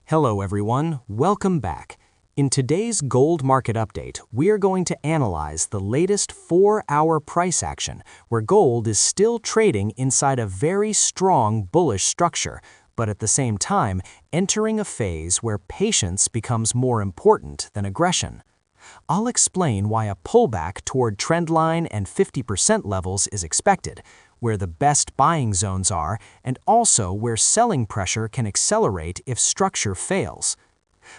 Hello everyone, welcome back. In today's gold market update, we are going to analyze the latest 4-hour price action where gold is still trading inside a very strong bullish structure, but at the same time entering a phase where patience becomes more important than aggression. I'll explain why a pullback toward trendline and 50% levels is expected, where the best buying zones are, and also where selling pressure can accelerate if structure fails.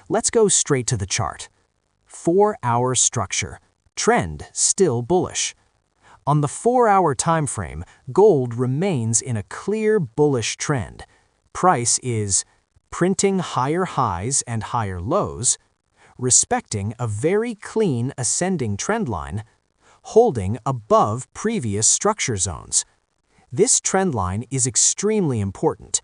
Let's go straight to the chart. 4-hour structure. Trend still bullish. On the 4-hour time frame, gold remains in a clear bullish trend. Price is printing higher highs and higher lows, respecting a very clean ascending trend line, holding above previous structure zones. This trend line is extremely important.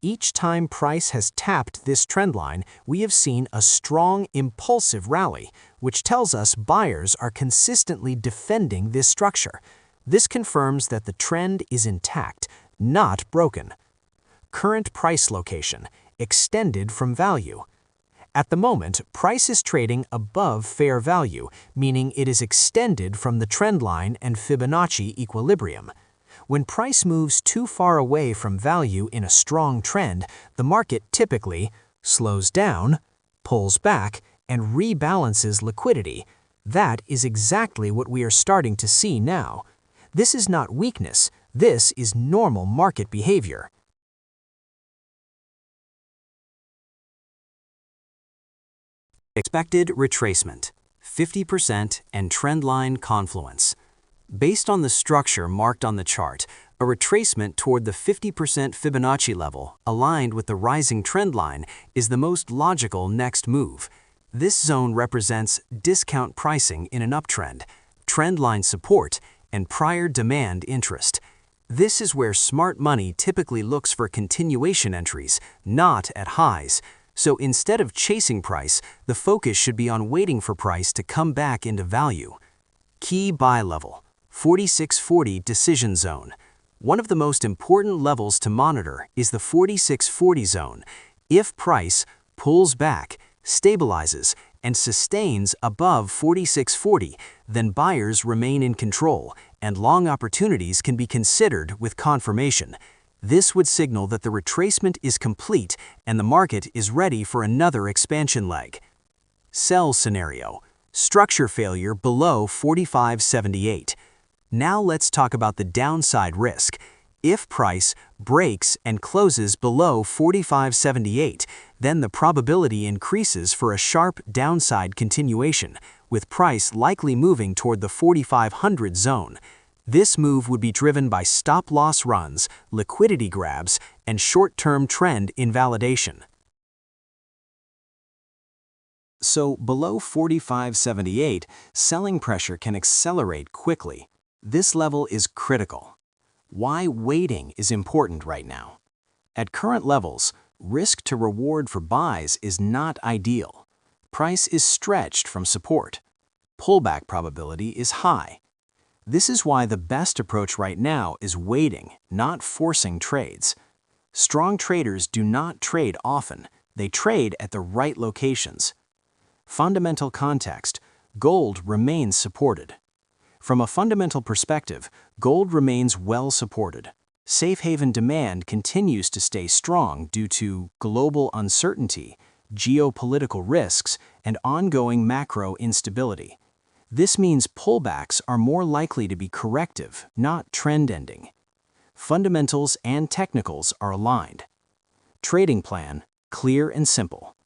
Each time price has tapped this trend line, we have seen a strong impulsive rally, which tells us buyers are consistently defending this structure. This confirms that the trend is intact, not broken. Current price location, extended from value. At the moment, price is trading above fair value, meaning it is extended from the trend line and Fibonacci equilibrium. When price moves too far away from value in a strong trend, the market typically slows down, pulls back, and rebalances liquidity. That is exactly what we are starting to see now. This is not weakness, this is normal market behavior. Expected retracement, 50% and trendline confluence. Based on the structure marked on the chart, a retracement toward the 50% Fibonacci level, aligned with the rising trend line, is the most logical next move. This zone represents discount pricing in an uptrend, trendline support, and prior demand interest. This is where smart money typically looks for continuation entries, not at highs. So instead of chasing price, the focus should be on waiting for price to come back into value. Key buy level. 4640 decision zone. One of the most important levels to monitor is the 4640 zone. If price pulls back, stabilizes, and sustains above 4640, then buyers remain in control, and long opportunities can be considered with confirmation. This would signal that the retracement is complete and the market is ready for another expansion leg. Sell scenario. Structure failure below 4578. Now let's talk about the downside risk. If price breaks and closes below 4578, then the probability increases for a sharp downside continuation, with price likely moving toward the 4500 zone. This move would be driven by stop-loss runs, liquidity grabs, and short-term trend invalidation. So below 4578, selling pressure can accelerate quickly. This level is critical. Why waiting is important right now. At current levels, risk to reward for buys is not ideal. Price is stretched from support. Pullback probability is high. This is why the best approach right now is waiting, not forcing trades. Strong traders do not trade often. They trade at the right locations. Fundamental context, gold remains supported. From a fundamental perspective, gold remains well supported. Safe haven demand continues to stay strong due to global uncertainty, geopolitical risks, and ongoing macro instability. This means pullbacks are more likely to be corrective, not trend-ending. Fundamentals and technicals are aligned. Trading plan, clear and simple.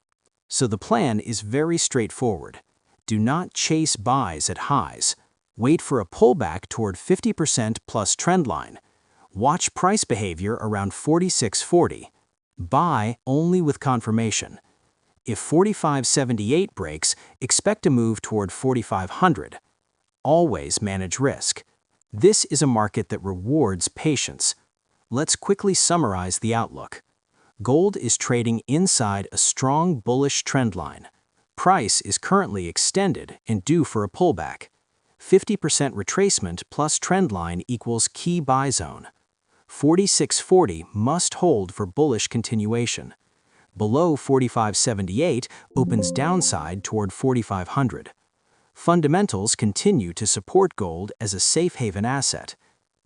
So the plan is very straightforward. Do not chase buys at highs. Wait for a pullback toward 50% plus trendline. Watch price behavior around 4640. Buy only with confirmation. If 4578 breaks, expect a move toward 4500. Always manage risk. This is a market that rewards patience. Let's quickly summarize the outlook. Gold is trading inside a strong bullish trendline. Price is currently extended and due for a pullback. 50% retracement plus trendline equals key buy zone. 4640 must hold for bullish continuation. below 45.78 opens downside toward 4500. Fundamentals continue to support gold as a safe haven asset.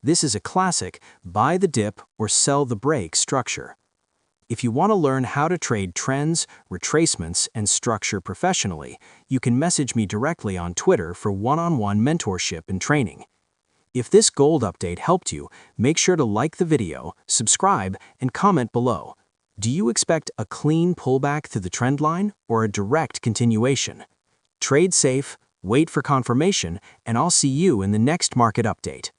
This is a classic buy the dip or sell the break structure. If you want to learn how to trade trends, retracements, and structure professionally, you can message me directly on Twitter for one-on-one mentorship and training. If this gold update helped you, make sure to like the video, subscribe, and comment below. Do you expect a clean pullback through the trend line or a direct continuation? Trade safe, wait for confirmation, and I'll see you in the next market update.